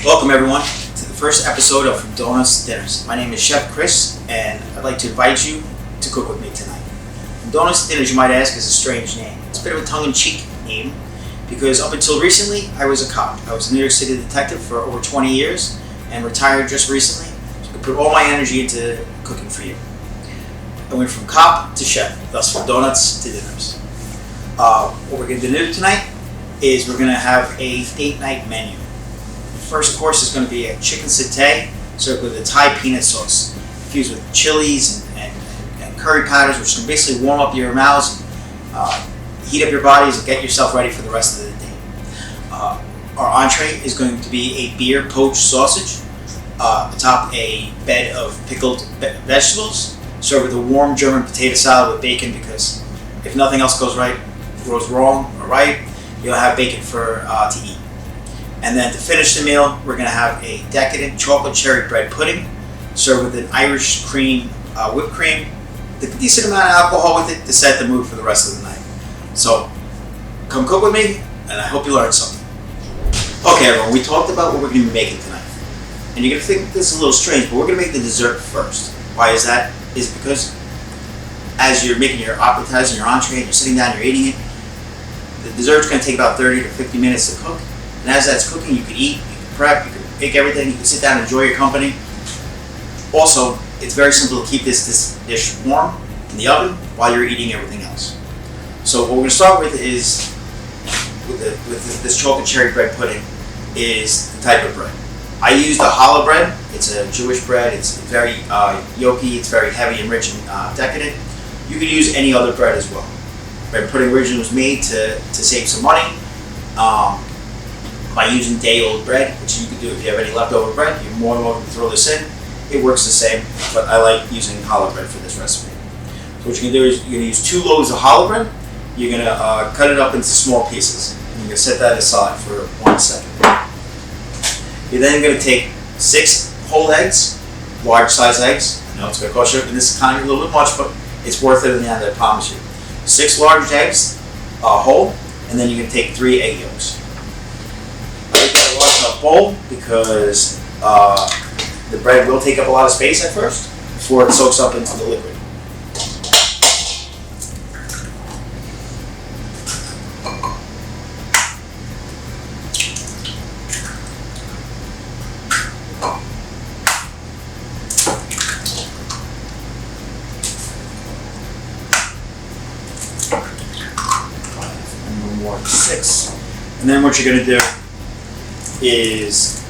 Welcome everyone to the first episode of From Donuts to Dinners. My name is Chef Chris and I'd like to invite you to cook with me tonight. From Donuts to Dinners, you might ask, is a strange name. It's a bit of a tongue-in-cheek name because up until recently I was a cop. I was a New York City detective for over 20 years and retired just recently. So I could put all my energy into cooking for you. I went from cop to chef, thus from donuts to dinners. What we're going to do tonight is we're going to have a date night menu. First course is going to be a chicken satay served with a Thai peanut sauce, infused with chilies and curry powders, which can basically warm up your mouths, heat up your bodies, and get yourself ready for the rest of the day. Our entree is going to be a beer-poached sausage, atop a bed of pickled vegetables, served with a warm German potato salad with bacon, because if nothing else goes wrong or right, you'll have bacon to eat. And then to finish the meal, we're going to have a decadent chocolate cherry bread pudding served with an Irish cream, whipped cream, with a decent amount of alcohol with it to set the mood for the rest of the night. So, come cook with me, and I hope you learned something. Okay everyone, we talked about what we're going to be making tonight. And you're going to think this is a little strange, but we're going to make the dessert first. Why is that? Is because as you're making your appetizer and your entree, and you're sitting down, you're eating it, the dessert's going to take about 30 to 50 minutes to cook. And as that's cooking, you can eat, you can prep, you can make everything, you can sit down and enjoy your company. Also, it's very simple to keep this dish warm in the oven while you're eating everything else. So what we're going to start with is, with this chocolate cherry bread pudding, is the type of bread. I used a challah bread. It's a Jewish bread. It's very yolky, it's very heavy and rich and decadent. You could use any other bread as well. Bread pudding originally was made to save some money. By using day-old bread, which you can do if you have any leftover bread. You're more than welcome to throw this in. It works the same, but I like using challah bread for this recipe. So what you're going to do is you're going to use 2 loaves of challah bread. You're going to cut it up into small pieces. And you're going to set that aside for 1 second. You're then going to take 6 whole eggs, large size eggs. I know it's going to cost you in this economy a little bit much, but it's worth it in the end, I promise you. 6 large eggs, whole, and then you're going to take 3 egg yolks. Bowl because the bread will take up a lot of space at first before it soaks up into the liquid. And more 6. And then what you're going to do is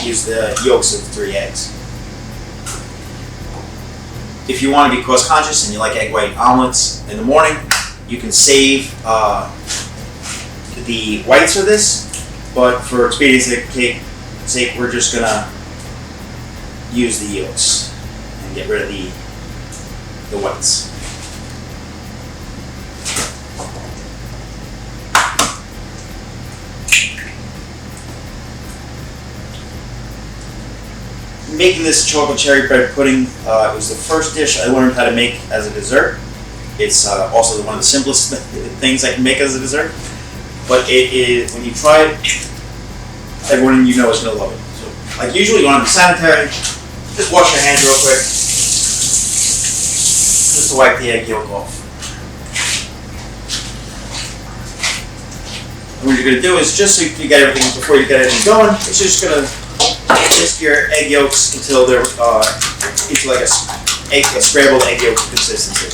use the yolks of 3 eggs. If you want to be cost conscious and you like egg white omelets in the morning, you can save the whites of this, but for expediency's sake, we're just gonna use the yolks and get rid of the whites. Making this chocolate cherry bread pudding was the first dish I learned how to make as a dessert. It's also one of the simplest things I can make as a dessert. But it is, when you try it, everyone you know is going to love it. So, like usually, you want to be sanitary. Just wash your hands real quick, just to wipe the egg yolk off. And what you're going to do is, just so you get everything, before you get everything going, it's just going to whisk your egg yolks until they're into like a scrambled egg yolk consistency.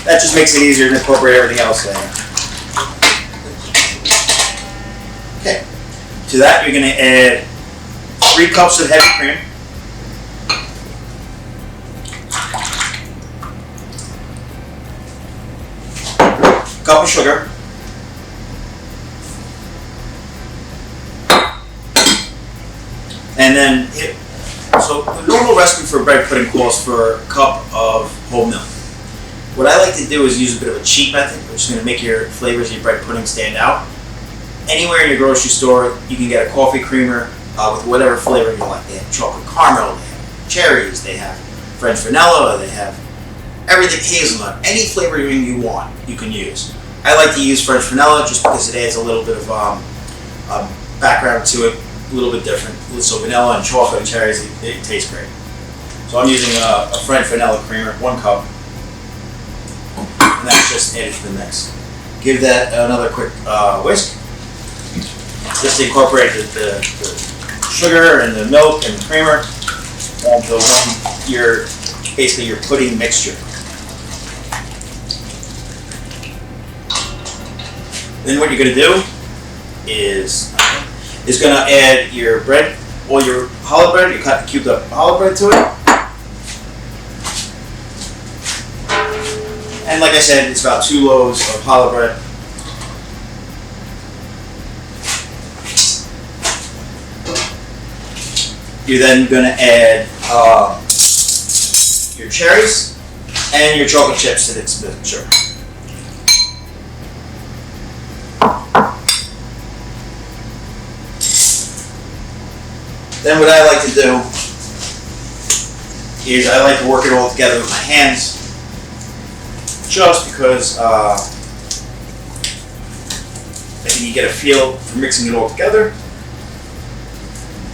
That just makes it easier to incorporate everything else there. Okay. To that, you're going to add 3 cups of heavy cream. A cup of sugar. And then, so the normal recipe for bread pudding calls for a cup of whole milk. What I like to do is use a bit of a cheat method, which is going to make your flavors of your bread pudding stand out. Anywhere in your grocery store, you can get a coffee creamer with whatever flavor you like. They have chocolate caramel, they have cherries, they have French vanilla, they have everything, hazelnut, any flavoring you want, you can use. I like to use French vanilla just because it adds a little bit of background to it. a little bit different. So vanilla and chocolate and cherries, it tastes great. So I'm using a French vanilla creamer, 1 cup, and that's just added to the mix. Give that another quick whisk. Just incorporate the sugar and the milk and the creamer onto basically your pudding mixture. Then what you're going to do is going to add your bread, all your challah bread. You cut cubed up challah bread to it. And like I said, it's about 2 loaves of challah bread. You're then going to add your cherries and your chocolate chips to this mixture. Then what I like to do is I like to work it all together with my hands, just because I think you get a feel for mixing it all together.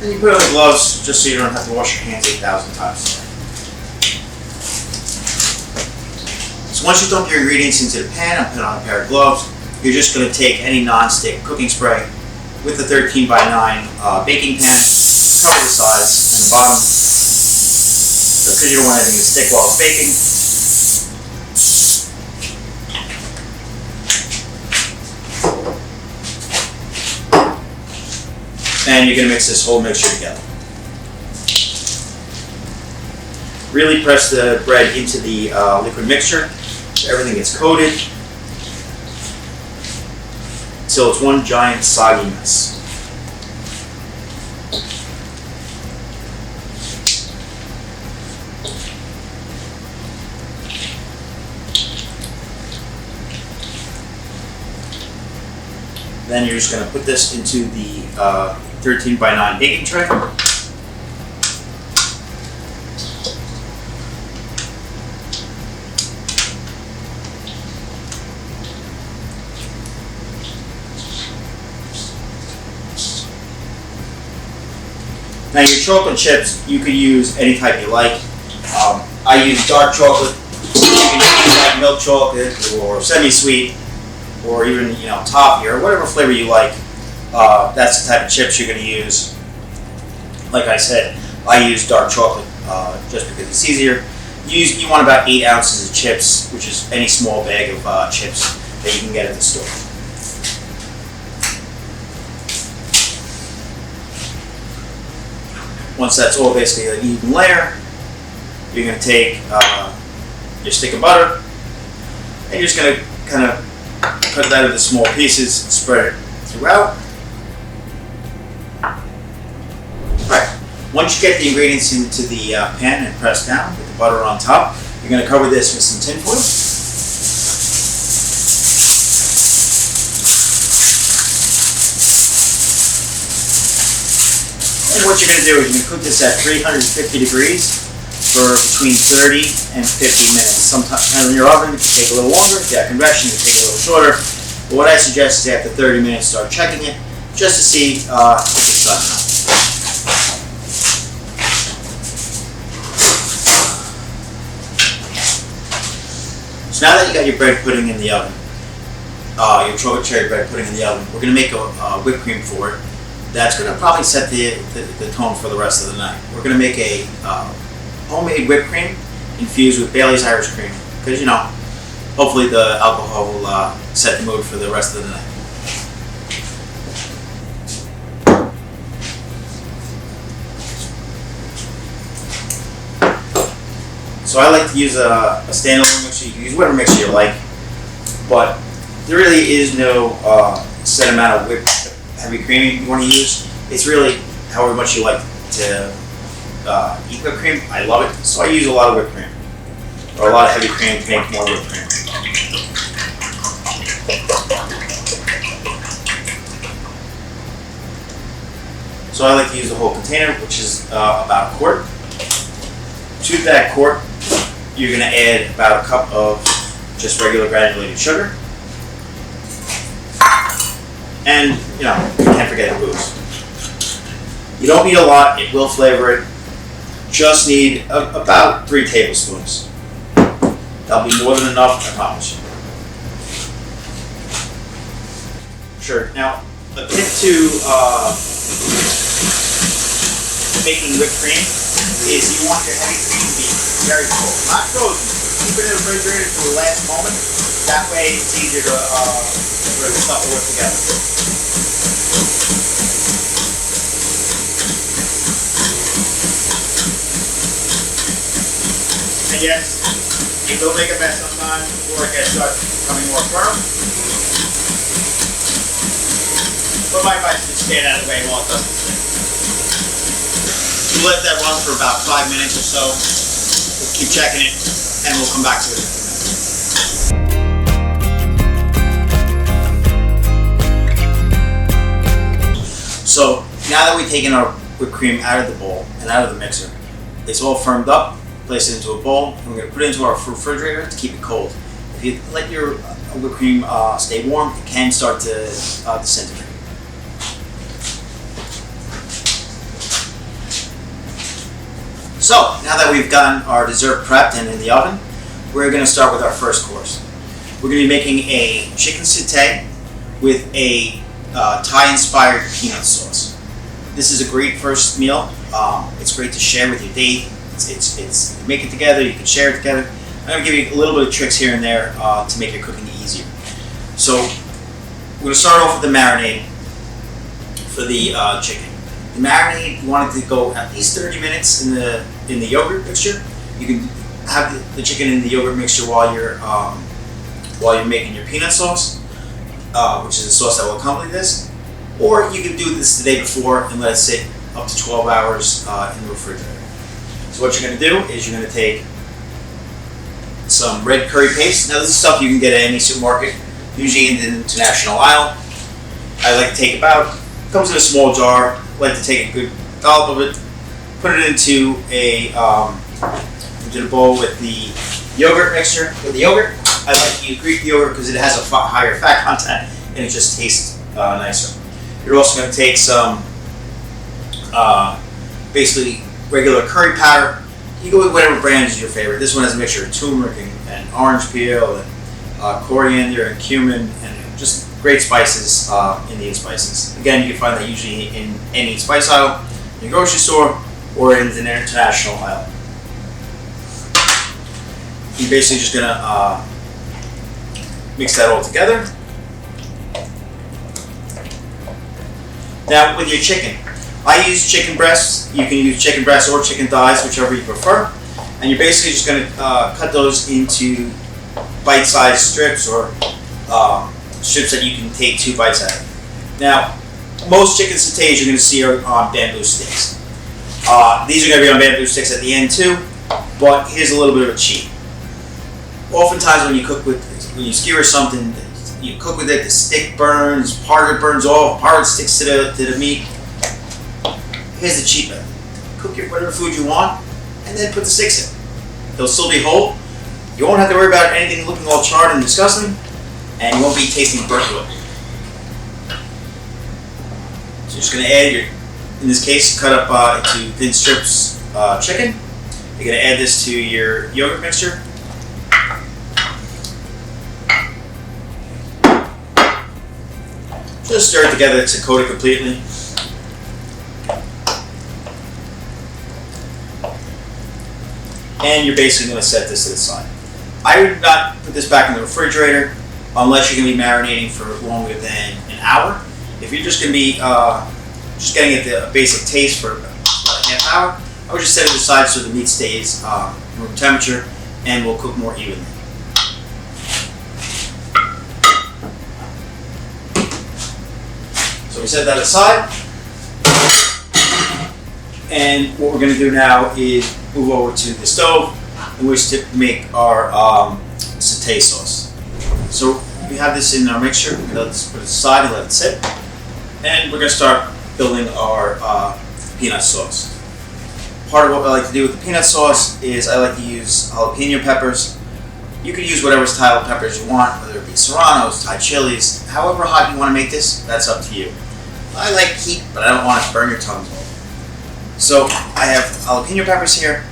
And you put on the gloves just so you don't have to wash your hands 8,000 times. So once you dump your ingredients into the pan and put on a pair of gloves, you're just going to take any non-stick cooking spray with the 13 by 9 baking pan, cover the sides and the bottom, because you don't want anything to stick while it's baking. And you're going to mix this whole mixture together. Really press the bread into the liquid mixture so everything gets coated until it's one giant soggy mess. Then you're just going to put this into the 13 by 9 baking tray. Now your chocolate chips, you could use any type you like. I use dark chocolate. You can use like milk chocolate or semi-sweet, or even toffee or whatever flavor you like. That's the type of chips you're going to use. Like I said, I use dark chocolate just because it's easier. You want about 8 ounces of chips, which is any small bag of chips that you can get at the store. Once that's all basically an even layer, you're going to take your stick of butter and you're just going to kind of cut that into small pieces and spread it throughout. Alright, once you get the ingredients into the pan and press down with the butter on top, you're going to cover this with some tin foil. And what you're going to do is you're going to cook this at 350 degrees for between 30 and 50 minutes. Sometimes in your oven it can take a little longer. If you have convection, it can take a little shorter. But what I suggest is after 30 minutes start checking it just to see if it's done enough. So now that you got your bread pudding in the oven, your chocolate cherry bread pudding in the oven, we're going to make a whipped cream for it. That's going to probably set the tone for the rest of the night. We're going to make a homemade whipped cream infused with Bailey's Irish cream, because hopefully the alcohol will set the mood for the rest of the night. So I like to use a standalone mixer. You can use whatever mixer you like, but there really is no set amount of whipped heavy cream you want to use. It's really however much you like to eat whipped cream. I love it, so I use a lot of whipped cream, or a lot of heavy cream to make more whipped cream. So I like to use the whole container, which is about a quart. To that quart, you're going to add about a cup of just regular granulated sugar. And, you can't forget the booze. You don't need a lot, it will flavor it. Just need about 3 tablespoons. That'll be more than enough, I promise you. Sure. Now, a tip to making whipped cream is you want your heavy cream to be very cold. Not frozen. Keep it in the refrigerator to the last moment. That way it's easier to stuff it with together. And yes, you will make a mess sometimes before it starts becoming more firm. But my advice is to stand out of the way while it doesn't stick. You let that run for about 5 minutes or so. We'll keep checking it, and we'll come back to it. So now that we've taken our whipped cream out of the bowl and out of the mixer, it's all firmed up. Place it into a bowl, and we're going to put it into our refrigerator to keep it cold. If you let your whipped cream stay warm, it can start to disintegrate. So, now that we've gotten our dessert prepped and in the oven, we're going to start with our first course. We're going to be making a chicken satay with a Thai-inspired peanut sauce. This is a great first meal. It's great to share with your date. It's you make it together, you can share it together. I'm going to give you a little bit of tricks here and there to make your cooking easier. So, we're going to start off with the marinade for the chicken. The marinade, you want it to go at least 30 minutes in the yogurt mixture. You can have the chicken in the yogurt mixture while you're making your peanut sauce, which is the sauce that will accompany this. Or you can do this the day before and let it sit up to 12 hours in the refrigerator. So what you're going to do is you're going to take some red curry paste. Now this is stuff you can get at any supermarket, usually in the international aisle. I like to take comes in a small jar. I like to take a good dollop of it, put it into the bowl with the yogurt mixture. With the yogurt, I like to use Greek yogurt because it has a higher fat content and it just tastes nicer. You're also going to take some basically regular curry powder. You go with whatever brand is your favorite. This one has a mixture of turmeric and orange peel and coriander and cumin and just great spices, Indian spices. Again, you can find that usually in any spice aisle, in the grocery store, or in the international aisle. You're basically just going to mix that all together. Now, with your chicken, I use chicken breasts. You can use chicken breasts or chicken thighs, whichever you prefer. And you're basically just going to cut those into bite-sized strips or strips that you can take 2 bites out of. Now, most chicken satays you're going to see are on bamboo sticks. These are going to be on bamboo sticks at the end too, but here's a little bit of a cheat. Oftentimes when you skewer something, you cook with it, the stick burns, part of it burns off, part of it sticks to the meat. Here's the cheat method. Cook whatever food you want, and then put the sticks in. They'll still be whole. You won't have to worry about anything looking all charred and disgusting, and you won't be tasting burnt wood. So you're just going to add in this case, cut up into thin strips chicken. You're going to add this to your yogurt mixture. Just stir it together to coat it completely. And you're basically going to set this to the side. I would not put this back in the refrigerator unless you're going to be marinating for longer than an hour. If you're just going to be just getting at the basic taste for about a half hour, I would just set it aside so the meat stays room temperature and will cook more evenly. So we set that aside. And what we're going to do now is move over to the stove in which to make our satay sauce. So we have this in our mixture. Let's put it aside and let it sit. And we're going to start building our peanut sauce. Part of what I like to do with the peanut sauce is I like to use jalapeno peppers. You can use whatever style of peppers you want, whether it be serranos, Thai chilies, however hot you want to make this, that's up to you. I like heat, but I don't want it to burn your tongues off. So I have jalapeno peppers here.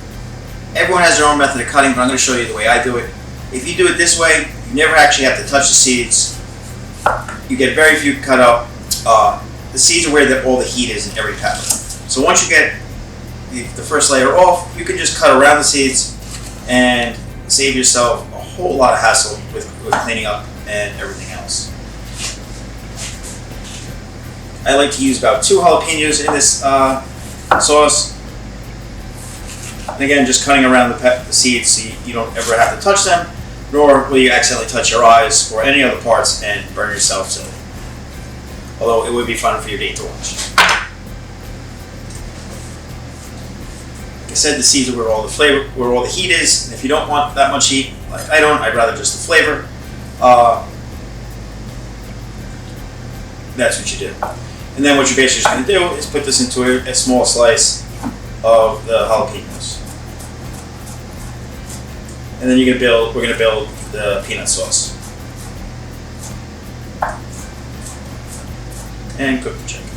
Everyone has their own method of cutting, but I'm going to show you the way I do it. If you do it this way, you never actually have to touch the seeds. You get very few cut up. The seeds are where all the heat is in every pepper. So once you get the first layer off, you can just cut around the seeds and save yourself a whole lot of hassle with cleaning up and everything else. I like to use about 2 jalapenos in this sauce. And again, just cutting around the seeds so you don't ever have to touch them, nor will you accidentally touch your eyes or any other parts and burn yourself silly. Although it would be fun for your date to watch. Like I said, the seeds are where all the flavor, where all the heat is. And if you don't want that much heat, like I don't, I'd rather just the flavor. That's what you do. And then what you're basically just going to do is put this into a small slice of the jalapenos. And then we're going to build the peanut sauce. And cook the chicken.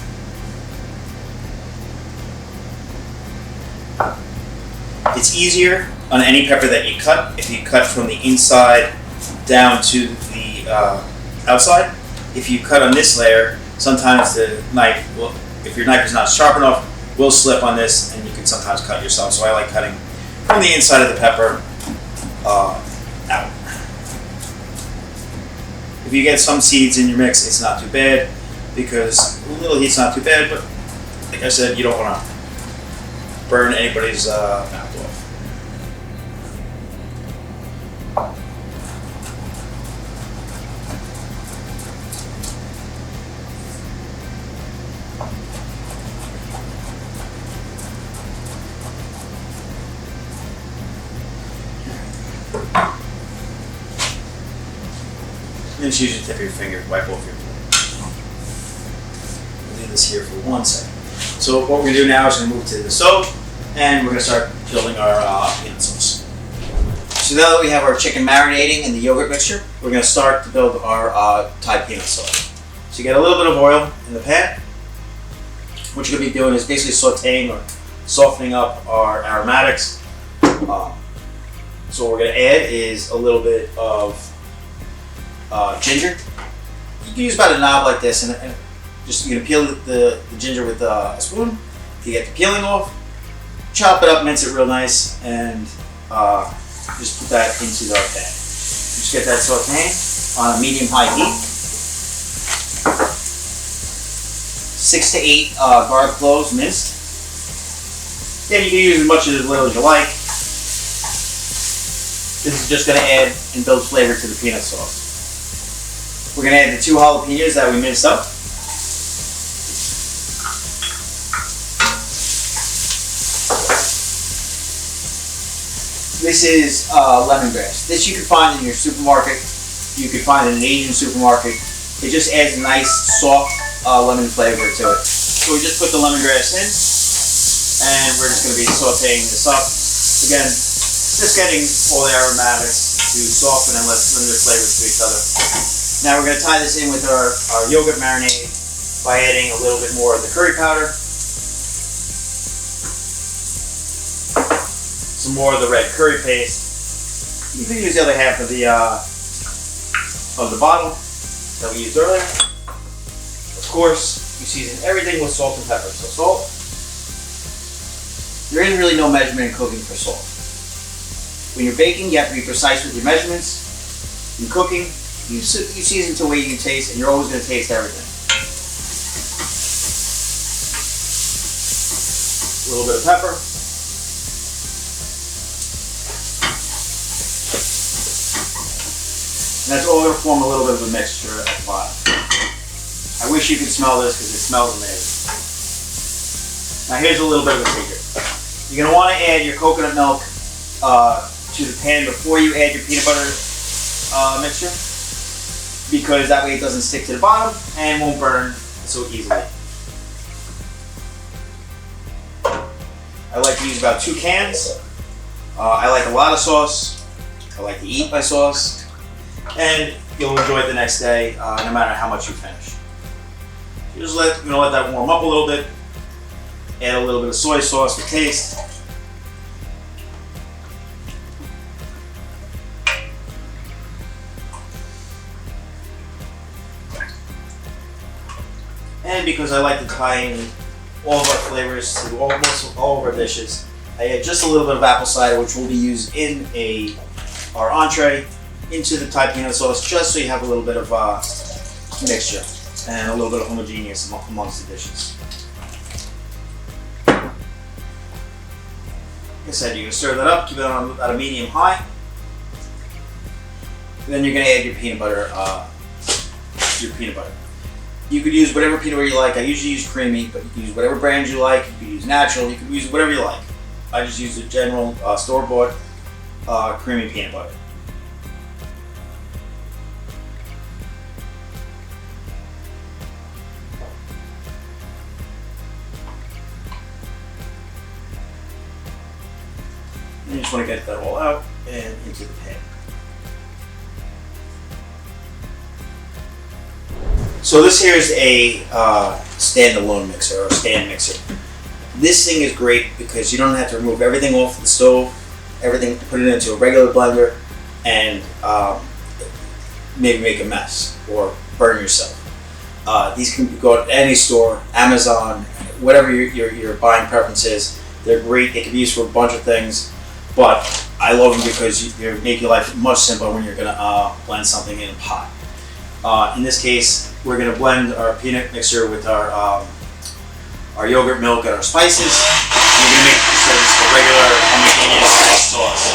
It's easier on any pepper that you cut if you cut from the inside down to the outside. If you cut on this layer, sometimes the knife will, if your knife is not sharp enough, will slip on this and you can sometimes cut yourself. So I like cutting from the inside of the pepper out. If you get some seeds in your mix, it's not too bad because a little heat's not too bad, but like I said, you don't want to burn anybody's mouth off. And just use the tip of your finger to wipe off your plate. Leave this here for 1 second. So what we're going to do now is we're going to move to the stove and we're going to start building our peanut sauce. So now that we have our chicken marinating in the yogurt mixture, we're going to start to build our Thai peanut sauce. So you get a little bit of oil in the pan. What you're going to be doing is basically sauteing or softening up our aromatics. So what we're going to add is a little bit of ginger. You can use about a knob like this, and just you're gonna peel the ginger with a spoon to get the peeling off. Chop it up, mince it real nice, and just put that into our pan. Just get that sauteing on a medium-high heat. 6 to 8 garlic cloves minced. Again, you can use as much or as little as you like. This is just going to add and build flavor to the peanut sauce. We're going to add the 2 jalapenos that we minced up. This is lemongrass. This you can find in your supermarket. You can find it in an Asian supermarket. It just adds a nice, soft lemon flavor to it. So we just put the lemongrass in, and we're just going to be sauteing this up. Again, just getting all the aromatics to soften and let their flavors to each other. Now we're going to tie this in with our yogurt marinade by adding a little bit more of the curry powder, some more of the red curry paste. You can use the other half of the bottle that we used earlier. Of course, you season everything with salt and pepper. So salt, there is really no measurement in cooking for salt. When you're baking, you have to be precise with your measurements. In cooking, you season to the way you taste, and you're always going to taste everything. A little bit of pepper. And that's all going to form a little bit of a mixture at the bottom. I wish you could smell this because it smells amazing. Now here's a little bit of a secret. You're going to want to add your coconut milk to the pan before you add your peanut butter mixture, because that way it doesn't stick to the bottom and won't burn so easily. I like to use about 2 cans. I like a lot of sauce. I like to eat my sauce. And you'll enjoy it the next day, no matter how much you finish. You're gonna let that warm up a little bit. Add a little bit of soy sauce for taste. And because I like to tie in all of our flavors to almost all of our dishes, I add just a little bit of apple cider, which will be used in our entree, into the Thai peanut sauce, just so you have a little bit of mixture and a little bit of homogeneous amongst the dishes. Like I said, you can stir that up, keep it on at a medium high. And then you're going to add your peanut butter. You could use whatever peanut butter you like. I usually use creamy, but you can use whatever brand you like. You can use natural. You can use whatever you like. I just use the general store-bought creamy peanut butter. And you just want to get that all out and into the pan. So this here is a standalone mixer or stand mixer. This thing is great because you don't have to remove everything off the stove, everything, put it into a regular blender, and maybe make a mess or burn yourself. These can go to any store, Amazon, whatever your buying preference is. They're great. They can be used for a bunch of things, but I love them because you make your life much simpler when you're going to blend something in a pot. In this case, we're going to blend our peanut mixture with our yogurt milk and our spices. And we're going to make just a regular homogeneous sauce.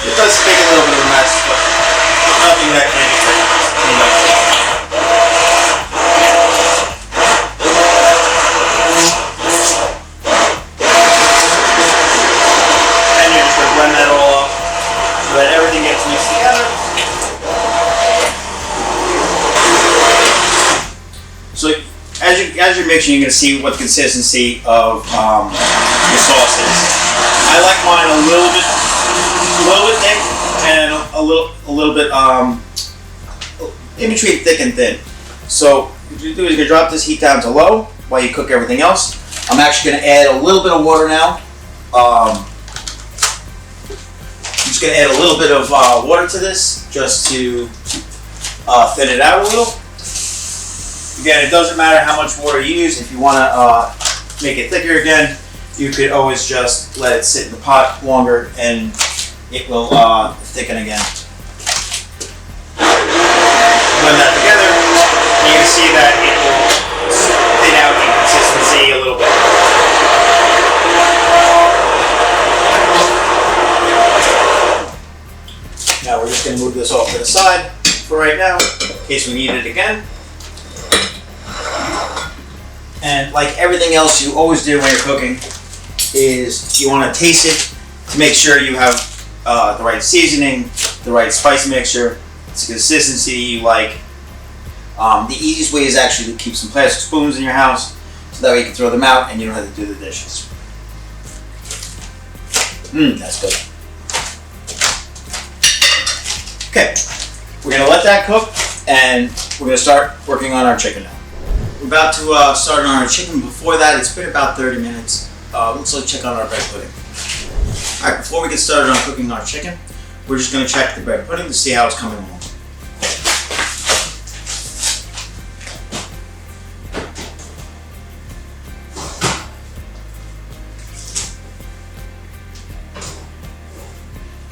It does make a little bit of a mess, but nothing that can't be cleaned up. Blend that all up so that everything gets mixed together. So as you're mixing, you're going to see what the consistency of the sauce is. I like mine a little bit thick and a little bit in between thick and thin. So what you do is you're going to drop this heat down to low while you cook everything else. I'm actually going to add a little bit of water now. I'm just going to add a little bit of water to this just to thin it out a little. Again, it doesn't matter how much water you use. If you want to make it thicker again, you could always just let it sit in the pot longer and it will thicken again. Blend that together, and you can see that it will thin out in consistency a little bit. Now we're just going to move this off to the side for right now, in case we need it again. And like everything else you always do when you're cooking, is you want to taste it to make sure you have the right seasoning, the right spice mixture, it's the consistency you like. The easiest way is actually to keep some plastic spoons in your house, so that way you can throw them out and you don't have to do the dishes. That's good. Okay, we're going to let that cook, and we're going to start working on our chicken now. We're about to start on our chicken. Before that, it's been about 30 minutes. Let's check on our bread pudding. Alright, before we get started on cooking our chicken, we're just going to check the bread pudding to see how it's coming along.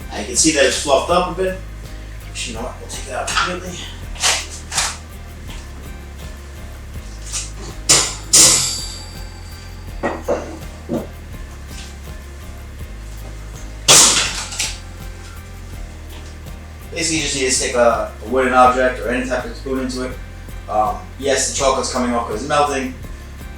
Now you can see that it's fluffed up a bit. You know what, we'll take it out completely. Basically, you just need to stick a wooden object or any type of spoon into it. Yes, the chocolate's coming off because it's melting,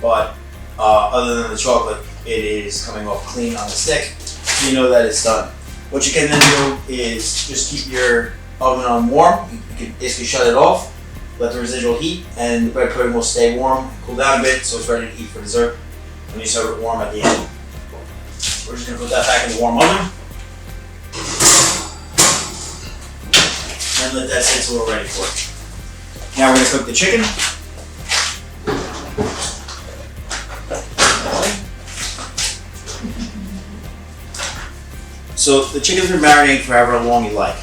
but other than the chocolate, it is coming off clean on the stick. So you know that it's done. What you can then do is just keep your oven on warm. You can basically shut it off, let the residual heat, and the bread pudding will stay warm, cool down a bit, so it's ready to eat for dessert when you serve it warm at the end. We're just going to put that back in the warm oven and let that sit till we're ready for it. Now we're going to cook the chicken. So the chicken's been marinating for however long you like.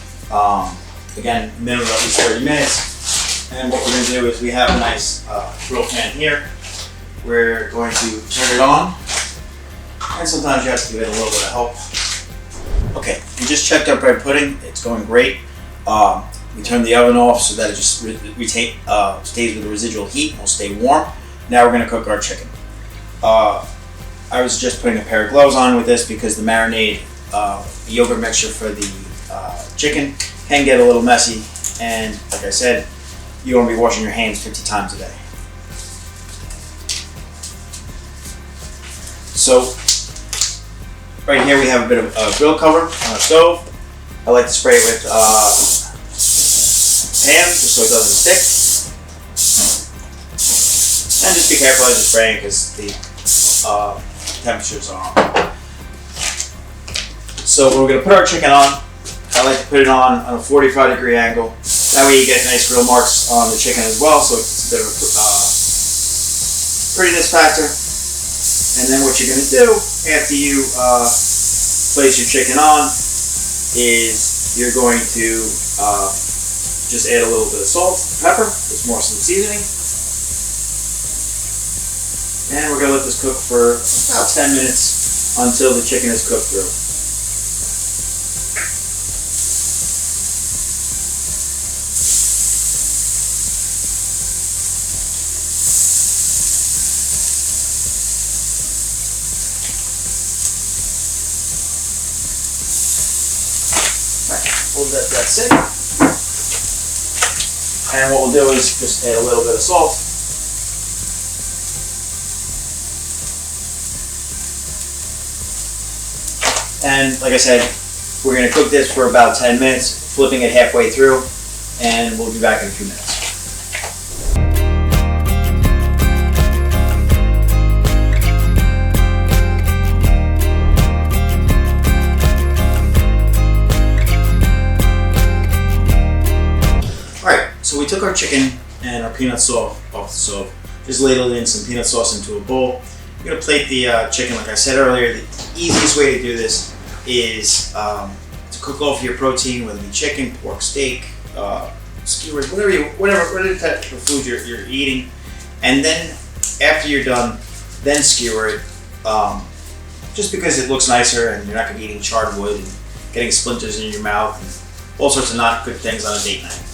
Again, minimum of at least 30 minutes. And what we're going to do is we have a nice grill pan here. We're going to turn it on. And sometimes you have to give it a little bit of help. Okay, we just checked our bread pudding. It's going great. We turned the oven off so that it just stays with the residual heat and will stay warm. Now we're going to cook our chicken. I was just putting a pair of gloves on with this because the marinade, the yogurt mixture for the chicken can get a little messy. And like I said, you want to be washing your hands 50 times a day. So right here we have a bit of a grill cover on a stove. I like to spray it with ham just so it doesn't stick. And just be careful as you're spraying because the temperatures are on. So we're going to put our chicken on. I like to put it on a 45-degree angle. That way you get nice grill marks on the chicken as well, so it's a bit of a prettiness factor. And then what you're going to do after you place your chicken on is you're going to just add a little bit of salt, pepper, just more some seasoning. And we're going to let this cook for about 10 minutes until the chicken is cooked through. That's it. And what we'll do is just add a little bit of salt. And like I said, we're going to cook this for about 10 minutes, flipping it halfway through, and we'll be back in a few minutes. So we took our chicken and our peanut sauce off the stove, just ladled in some peanut sauce into a bowl. We're going to plate the chicken like I said earlier. The easiest way to do this is to cook off your protein, whether it be chicken, pork, steak, skewers, whatever type of food you're eating. And then after you're done, then skewer it, just because it looks nicer and you're not going to be eating charred wood and getting splinters in your mouth and all sorts of not good things on a date night.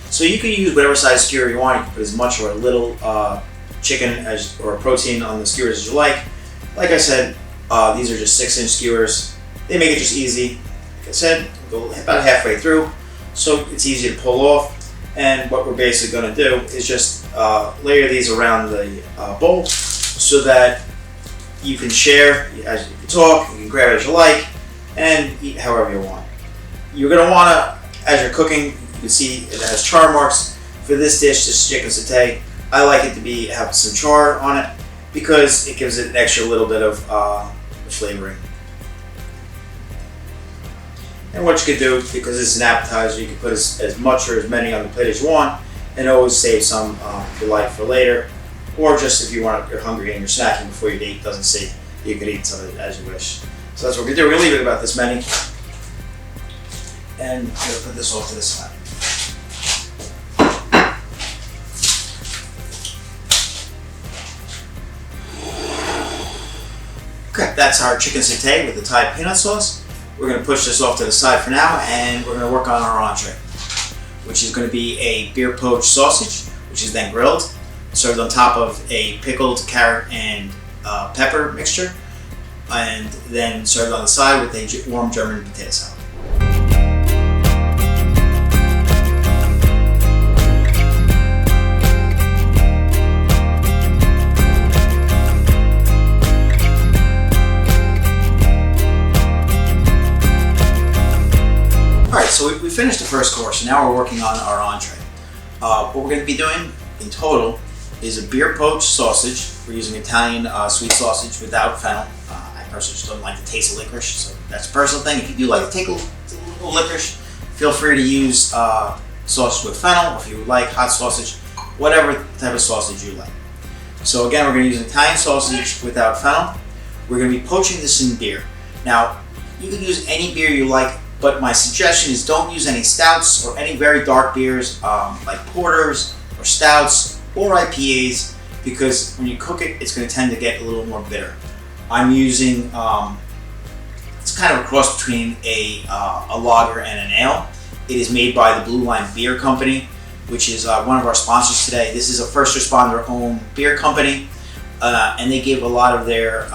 So you can use whatever size skewer you want. You can put as much or a little chicken or protein on the skewers as you like. Like I said, these are just 6-inch skewers. They make it just easy. Like I said, go about halfway through, so it's easy to pull off. And what we're basically going to do is just layer these around the bowl so that you can share as you can talk, you can grab it as you like, and eat however you want. You're going to want to, as you're cooking, you can see it has char marks. For this dish, this chicken satay, I like it to have some char on it because it gives it an extra little bit of flavoring. And what you could do, because it's an appetizer, you can put as much or as many on the plate as you want, and always save some if you like for later, or just if you're hungry and you're snacking before your date doesn't see, you could eat some of it as you wish. So that's what we're gonna do. We're gonna leave it about this many, and I'm gonna put this off to the side. Okay, that's our chicken satay with the Thai peanut sauce. We're going to push this off to the side for now, and we're going to work on our entree, which is going to be a beer-poached sausage, which is then grilled, served on top of a pickled carrot and pepper mixture, and then served on the side with a warm German potato salad. Alright, so we finished the first course, and now we're working on our entree. What we're going to be doing in total is a beer-poached sausage. We're using Italian sweet sausage without fennel. I personally just don't like the taste of licorice, so that's a personal thing. If you do like to take a little licorice, feel free to use sausage with fennel, or if you would like hot sausage, whatever type of sausage you like. So again, we're going to use Italian sausage without fennel. We're going to be poaching this in beer. Now, you can use any beer you like, but my suggestion is don't use any stouts or any very dark beers like porters or stouts or IPAs, because when you cook it, it's going to tend to get a little more bitter. I'm using, it's kind of a cross between a lager and an ale. It is made by the Blue Line Beer Company, which is one of our sponsors today. This is a first responder owned beer company, and they give a lot of their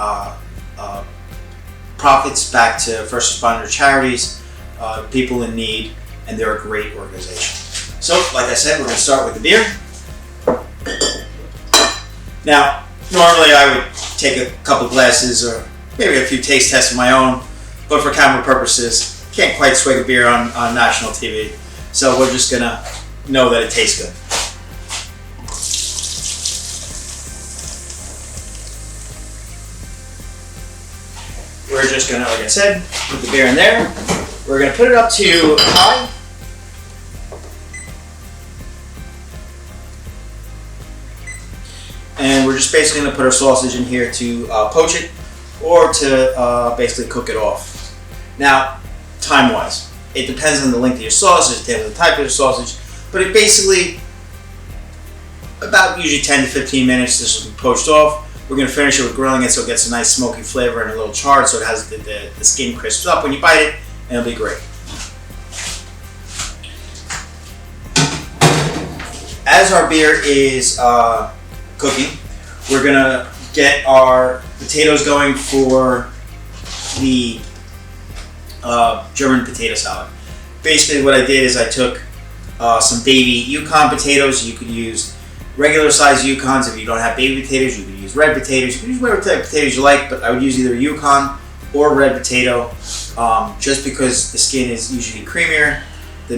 profits back to first responder charities, people in need, and they're a great organization. So, like I said, we're going to start with the beer. Now, normally I would take a couple glasses or maybe a few taste tests of my own, but for camera purposes, can't quite swig a beer on national TV. So we're just going to know that it tastes good. We're just going to, like I said, put the beer in there. We're going to put it up to high. And we're just basically going to put our sausage in here to poach it, or to basically cook it off. Now, time-wise, it depends on the length of your sausage, it depends on the type of your sausage, but it basically, about usually 10 to 15 minutes, this will be poached off. We're going to finish it with grilling it so it gets a nice smoky flavor and a little charred, so it has the skin crisps up when you bite it, and it'll be great. As our beer is cooking, we're going to get our potatoes going for the German potato salad. Basically what I did is I took some baby Yukon potatoes. You could use regular size Yukons. If you don't have baby potatoes, you could use red potatoes. You can use whatever type of potatoes you like, but I would use either Yukon or red potato, just because the skin is usually creamier, the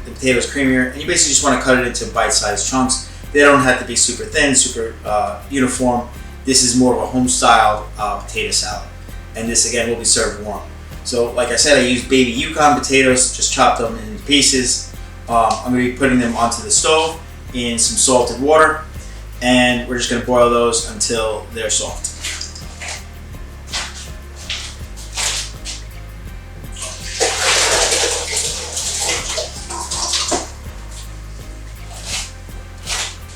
potato is creamier, and you basically just want to cut it into bite-sized chunks. They don't have to be super thin, super uniform. This is more of a home-style potato salad, and this again will be served warm. So, like I said, I used baby Yukon potatoes, just chopped them into pieces. I'm going to be putting them onto the stove in some salted water, and we're just going to boil those until they're soft.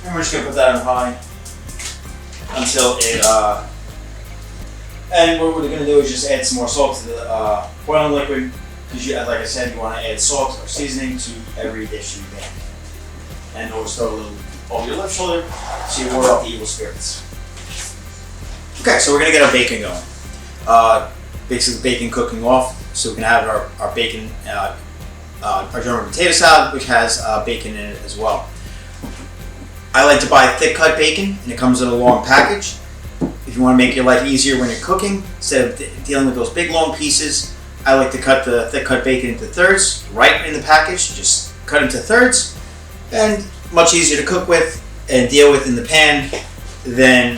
And we're just going to put that on high until it, and what we're going to do is just add some more salt to the boiling liquid, because like I said, you want to add salt or seasoning to every dish you make. And always throw a little over your left shoulder so you ward off the evil spirits. Okay, so we're going to get our bacon going. Basically bacon cooking off, so we can have our bacon, our German potato salad, which has bacon in it as well. I like to buy thick cut bacon, and it comes in a long package. If you want to make your life easier when you're cooking, instead of dealing with those big long pieces, I like to cut the thick cut bacon into thirds, right in the package, just cut into thirds, and much easier to cook with and deal with in the pan than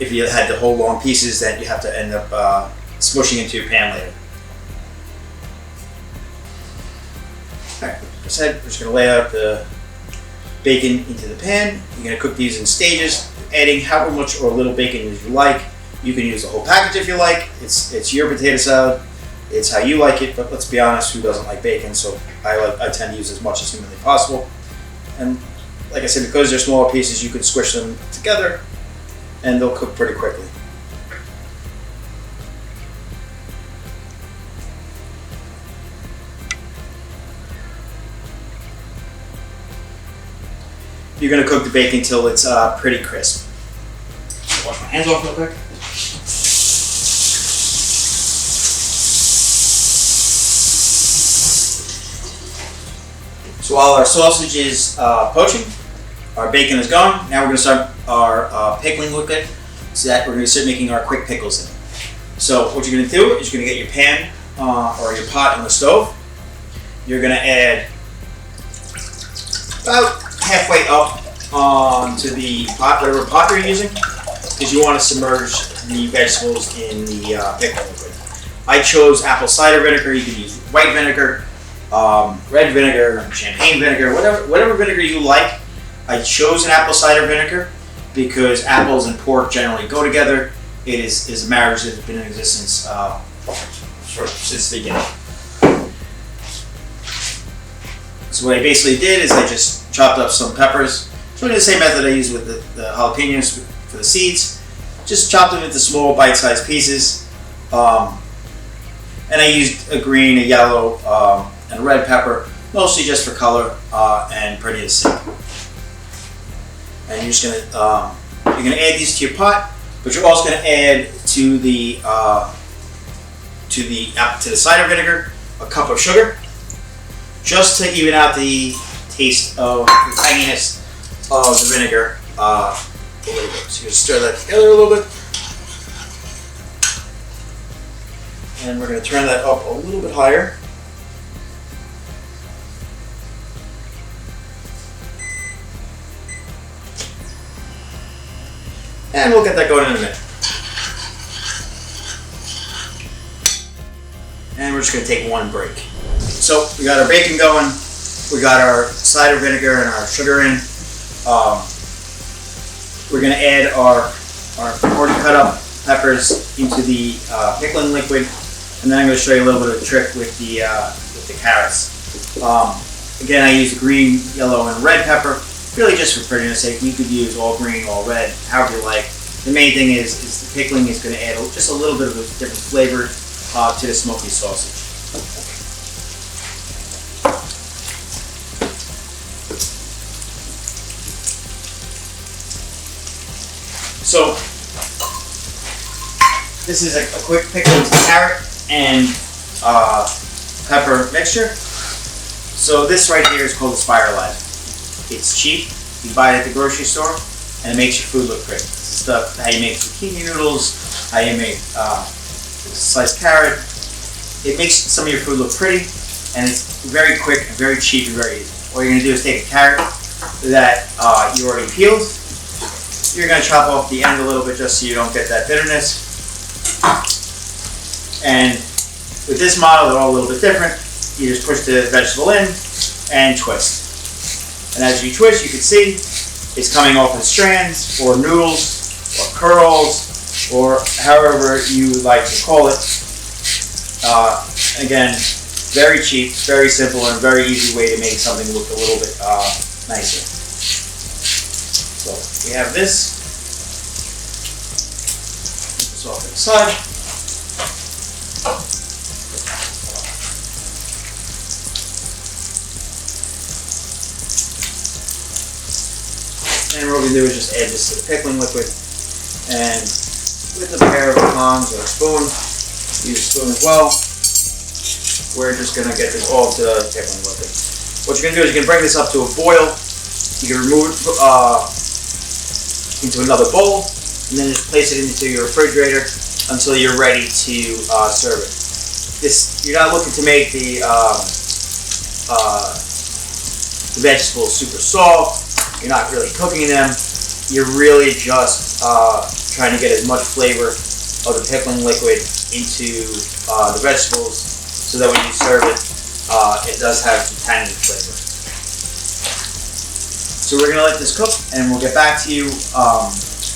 if you had the whole long pieces that you have to end up smushing into your pan later. Alright, like I said, we're just going to lay out the bacon into the pan. You're going to cook these in stages, adding however much or little bacon as you like. You can use the whole package if you like. It's your potato salad. It's how you like it, but let's be honest, who doesn't like bacon? So I tend to use as much as humanly possible. And like I said, because they're smaller pieces, you can squish them together and they'll cook pretty quickly. You're going to cook the bacon until it's pretty crisp. Wash my hands off real quick. So while our sausage is poaching, our bacon is gone. Now we're going to start our pickling liquid, so that we're going to start making our quick pickles in. So what you're going to do is you're going to get your pan or your pot on the stove. You're going to add about halfway up onto the pot, whatever pot you're using, because you want to submerge the vegetables in the pickling liquid. I chose apple cider vinegar. You can use white vinegar. red vinegar, champagne vinegar, whatever vinegar you like. I chose an apple cider vinegar because apples and pork generally go together. It is a marriage that has been in existence since the beginning. So what I basically did is I just chopped up some peppers. So I did the same method I used with the jalapenos for the seeds. Just chopped them into small bite-sized pieces. And I used a green, a yellow, and a red pepper, mostly just for color and pretty as simple. And you're just gonna add these to your pot, but you're also gonna add to the cider vinegar a cup of sugar, just to even out the taste of the tanginess of the vinegar a little bit. So you stir that together a little bit, and we're gonna turn that up a little bit higher. And we'll get that going in a minute. And we're just going to take one break. So we got our bacon going, we got our cider vinegar and our sugar in. We're going to add our already cut up peppers into the pickling liquid, and then I'm going to show you a little bit of a trick with the carrots. Again, I use green, yellow, and red pepper. Really just for prettiness sake. You could use all green, all red, however you like. The main thing is the pickling is going to add just a little bit of a different flavor to the smoky sausage. So this is a quick pickled carrot and pepper mixture. So this right here is called the spiralizer. It's cheap. You buy it at the grocery store, and it makes your food look pretty. This is stuff how you make zucchini noodles, how you make sliced carrot. It makes some of your food look pretty, and it's very quick, and very cheap, and very easy. All you're going to do is take a carrot that you already peeled. You're going to chop off the end a little bit just so you don't get that bitterness. And with this model, they're all a little bit different. You just push the vegetable in and twist. And as you twist, you can see it's coming off in strands, or noodles, or curls, or however you like to call it. Again, very cheap, very simple, and very easy way to make something look a little bit nicer. So we have this. Put this off to the side. And what we do is just add this to the pickling liquid, and with a pair of tongs or a spoon, use a spoon as well, we're just going to get this all to the pickling liquid. What you're going to do is you can bring this up to a boil, you can remove it into another bowl, and then just place it into your refrigerator until you're ready to serve it. You're not looking to make the vegetables super soft. You're not really cooking them. You're really just trying to get as much flavor of the pickling liquid into the vegetables, so that when you serve it, it does have some tangy flavor. So we're gonna let this cook, and we'll get back to you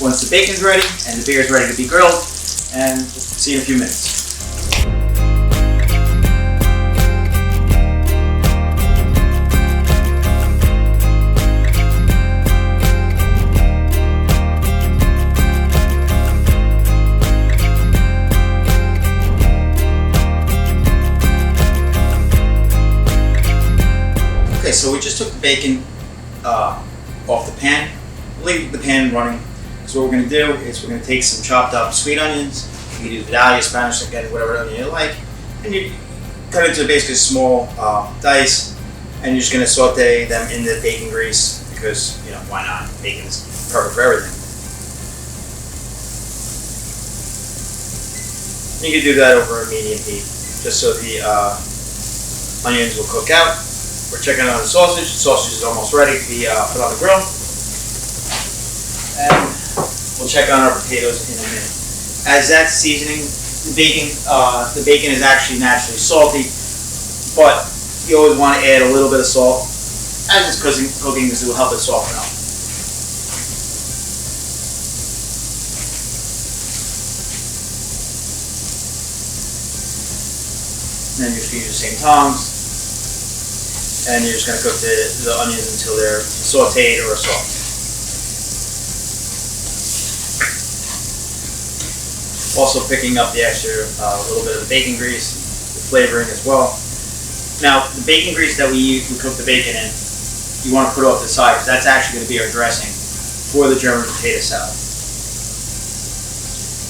once the bacon's ready and the beer is ready to be grilled, and we'll see you in a few minutes. Okay, so we just took the bacon off the pan, leave the pan running. So what we're going to do is we're going to take some chopped up sweet onions. You can do Vidalia, Spanish, again, whatever onion you like, and you cut it into basically small dice, and you're just going to saute them in the bacon grease because, you know, why not? Bacon is perfect for everything. You can do that over a medium heat, just so the onions will cook out. We're checking on the sausage. The sausage is almost ready to be put on the grill. And we'll check on our potatoes in a minute. As that's seasoning the bacon is actually naturally salty, but you always want to add a little bit of salt as it's cooking because it will help it soften up. And then you're just going to use the same tongs. And you're just going to cook the onions until they're sauteed or soft. Also picking up the extra little bit of the bacon grease, the flavoring as well. Now, the bacon grease that we cook the bacon in, you want to put off the side because that's actually going to be our dressing for the German potato salad.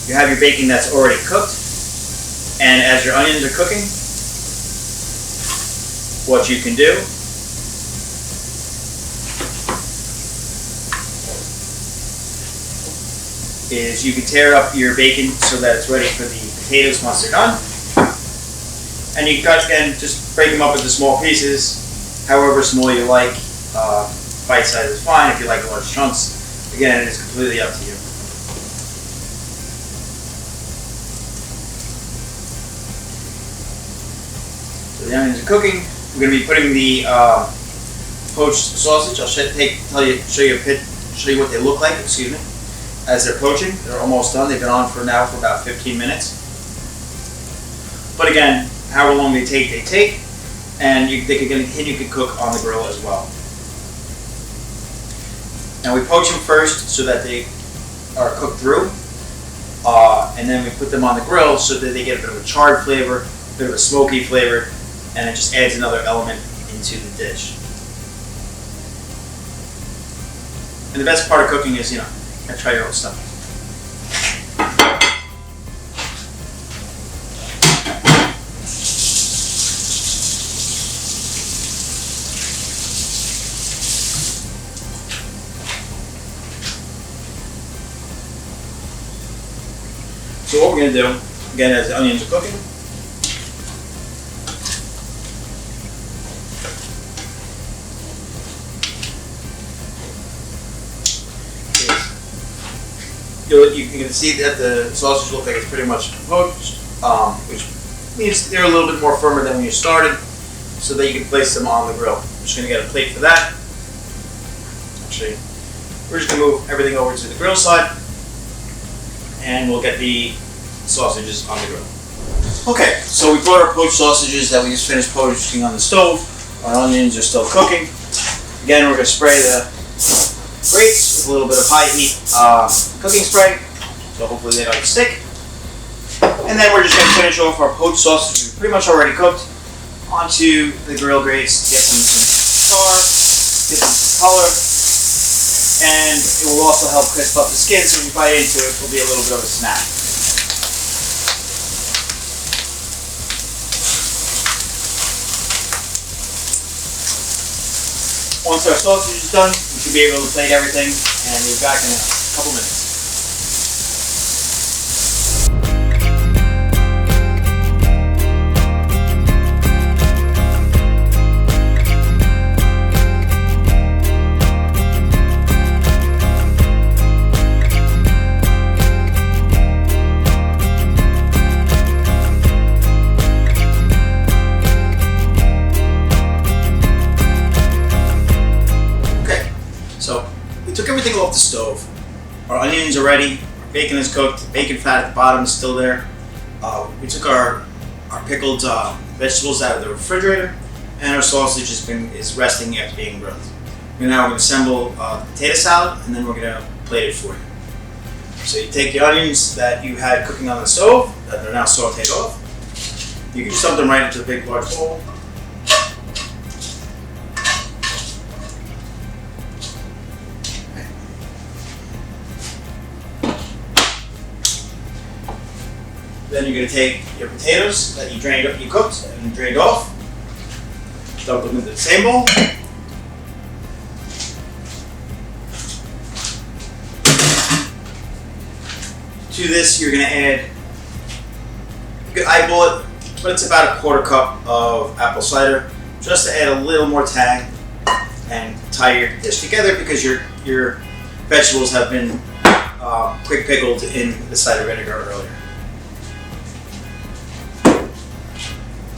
You have your bacon that's already cooked, and as your onions are cooking, what you can do is you can tear up your bacon so that it's ready for the potatoes once they're done. And you can, again, just break them up into small pieces, however small you like. Bite size is fine. If you like large chunks, again, it is completely up to you. So the onions are cooking. We're going to be putting the poached sausage. I'll show you what they look like. Excuse me. As they're poaching, they're almost done. They've been on for about 15 minutes. But again, however long they take, and they can continue to cook on the grill as well. Now we poach them first so that they are cooked through, and then we put them on the grill so that they get a bit of a charred flavor, a bit of a smoky flavor, and it just adds another element into the dish. And the best part of cooking is, try your own stuff. So what we're going to do, again, as the onions are cooking, you can see that the sausage looks like it's pretty much poached, which means they're a little bit more firmer than when you started, so that you can place them on the grill. I'm just going to get a plate for that. Actually, we're just going to move everything over to the grill side, and we'll get the sausages on the grill. Okay, so we brought our poached sausages that we just finished poaching on the stove. Our onions are still cooking. Again, we're going to spray the grates with a little bit of high heat cooking spray, so hopefully they don't stick. And then we're just going to finish off our poached sausages, pretty much already cooked, onto the grill grates to get them some char, get them some color, and it will also help crisp up the skin, so when you bite into it, it will be a little bit of a snap. Once our sausage is done, we should be able to plate everything, and we'll be back in a couple minutes. Took everything off the stove. Our onions are ready, our bacon is cooked, the bacon fat at the bottom is still there. We took our pickled vegetables out of the refrigerator, and our sausage is resting after being grilled. Now we're going to assemble the potato salad, and then we're going to plate it for you. So you take the onions that you had cooking on the stove, that are now sauteed off. You can just dump them right into a big large bowl. Then you're going to take your potatoes that you cooked and drained off, dump them into the same bowl. To this, you're going to add, you could eyeball it, but it's about a quarter cup of apple cider, just to add a little more tang and tie your dish together, because your vegetables have been quick pickled in the cider vinegar earlier.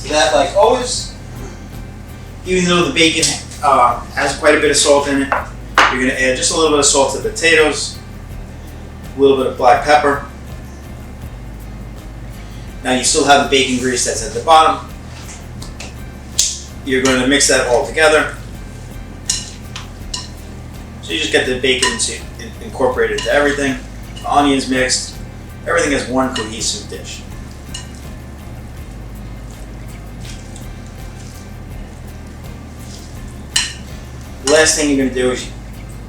To that, like always, Even though the bacon has quite a bit of salt in it, you're going to add just a little bit of salt to the potatoes, a little bit of black pepper. Now you still have the bacon grease that's at the bottom. You're going to mix that all together. So you just get the bacon incorporated into everything, the onions mixed, everything is one cohesive dish. The last thing you're going to do is,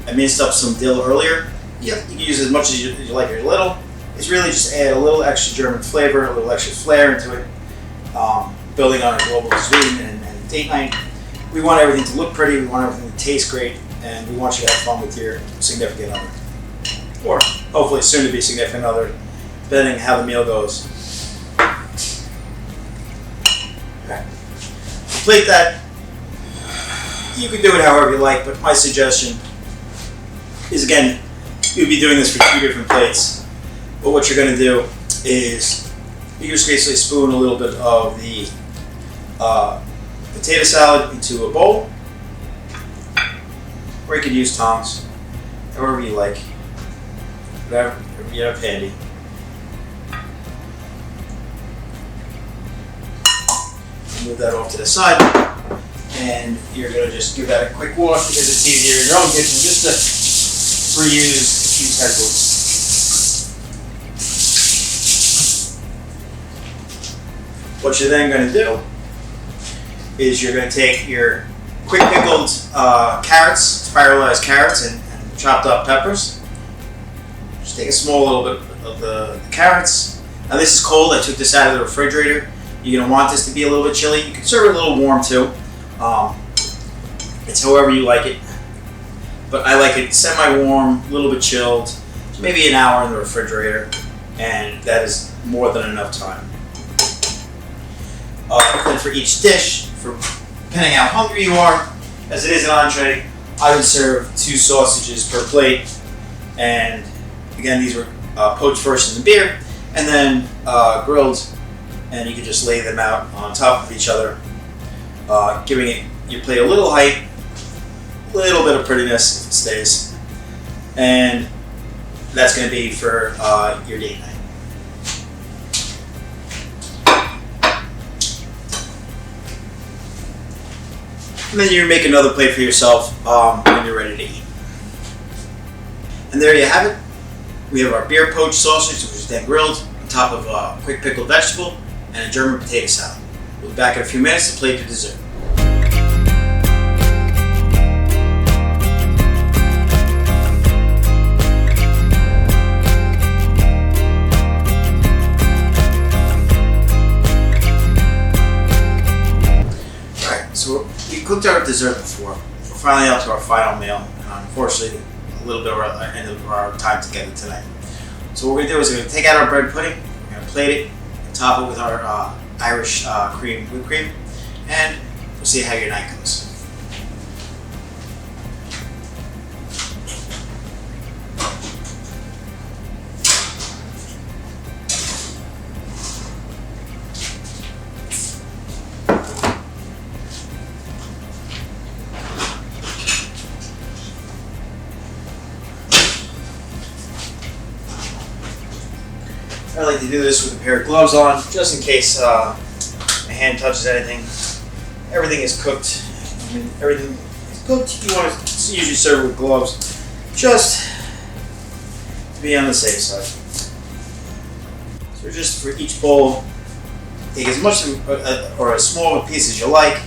I minced up some dill earlier. You can use as much as you like your little. It's really just add a little extra German flavor, a little extra flair into it, building on a global cuisine and date night. We want everything to look pretty, we want everything to taste great, and we want you to have fun with your significant other. Or hopefully soon to be significant other, depending on how the meal goes. Okay. Plate that. You can do it however you like, but my suggestion is, again, you'd be doing this for 2 different plates. But what you're going to do is you just basically spoon a little bit of the potato salad into a bowl, or you could use tongs, however you like, whatever you have handy. Move that off to the side, and you're going to just give that a quick wash because it's easier in your own kitchen just to reuse utensils. What you're then going to do is you're going to take your quick pickled carrots, spiralized carrots, and chopped up peppers. Just take a small little bit of the carrots. Now this is cold. I took this out of the refrigerator. You're going to want this to be a little bit chilly. You can serve it a little warm too. It's however you like it. But I like it semi-warm, a little bit chilled, so maybe an hour in the refrigerator, and that is more than enough time. Then for each dish, depending how hungry you are, as it is an entree, I would serve 2 sausages per plate. And again, these were poached first in the beer, and then grilled, and you can just lay them out on top of each other, giving your plate a little height, a little bit of prettiness if it stays. And that's going to be for your date night. And then you make another plate for yourself when you're ready to eat. And there you have it. We have our beer-poached sausage, which is then grilled, on top of a quick pickled vegetable, and a German potato salad. We'll be back in a few minutes to plate the dessert. We cooked our dessert before. We're finally up to our final meal, and unfortunately, a little bit of our end of our time together tonight. So what we're going to do is we're going to take out our bread pudding, we're going to plate it, and top it with our Irish whipped cream, and we'll see how your night goes. I like to do this with a pair of gloves on, just in case my hand touches anything. Everything is cooked. I mean, everything is cooked. You want to usually serve with gloves, just to be on the safe side. So just for each bowl, take as much or as small a piece as you like.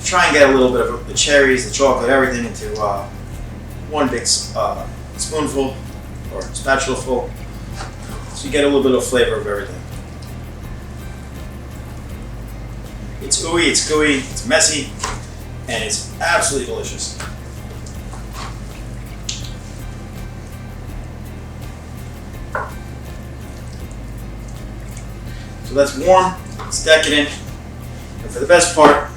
Try and get a little bit of the cherries, the chocolate, everything into one big spoonful or spatula full. So you get a little bit of flavor of everything. It's ooey, it's gooey, it's messy, and it's absolutely delicious. So that's warm, it's decadent, and for the best part,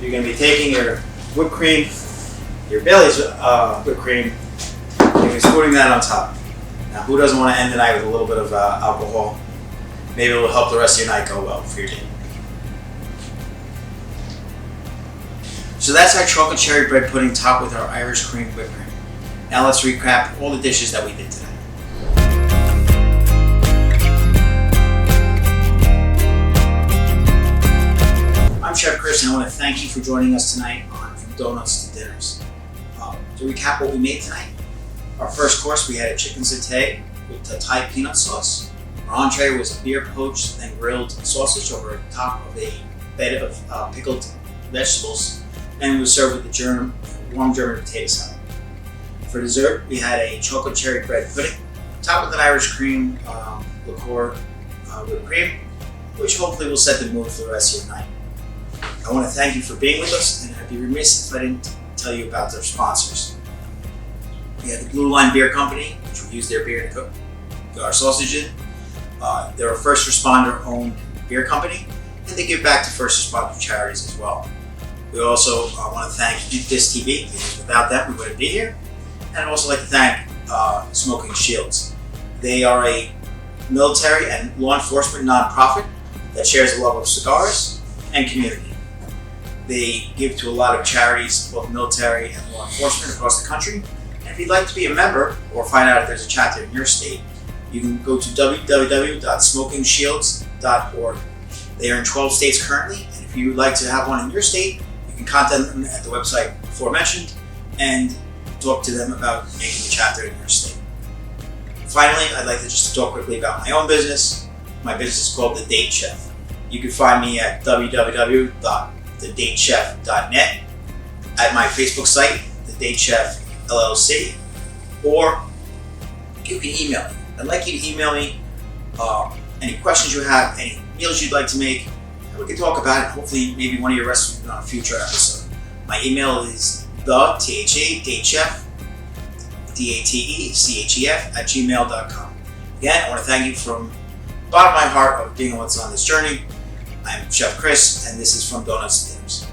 you're going to be taking your whipped cream, your Bailey's whipped cream, and you're going to be putting that on top. Now, who doesn't want to end the night with a little bit of alcohol? Maybe it will help the rest of your night go well for your day. So that's our chocolate cherry bread pudding topped with our Irish cream whipped cream. Now let's recap all the dishes that we did today. I'm Chef Chris, and I want to thank you for joining us tonight on From Donuts to Dinners. To recap what we made tonight, our first course we had a chicken satay with Thai peanut sauce. Our entree was a beer-poached and grilled sausage over top of a bed of pickled vegetables, and was served with the warm German potato salad. For dessert, we had a chocolate cherry bread pudding, topped with an Irish cream liqueur whipped cream, which hopefully will set the mood for the rest of your night. I want to thank you for being with us, and I'd be remiss if I didn't tell you about their sponsors. We have the Blue Line Beer Company, which we use their beer to cook our sausage in. They're a first responder-owned beer company, and they give back to first responder charities as well. We also want to thank This TV, because without them we wouldn't be here. And I'd also like to thank Smoking Shields. They are a military and law enforcement nonprofit that shares the love of cigars and community. They give to a lot of charities, both military and law enforcement across the country. And if you'd like to be a member or find out if there's a chapter in your state, you can go to www.smokingshields.org. They are in 12 states currently, and if you would like to have one in your state, you can contact them at the website aforementioned and talk to them about making a chapter in your state. Finally, I'd like to just talk quickly about my own business. My business is called The Date Chef. You can find me at www.thedatechef.net, at my Facebook site, The Date Chef LLC, or you can email me. I'd like you to email me any questions you have, any meals you'd like to make, and we can talk about it. Hopefully, maybe one of your recipes on a future episode. My email is datechef, datechef@gmail.com. Again, I want to thank you from the bottom of my heart of being with us on this journey. I'm Chef Chris, and this is From Donuts to Dinners.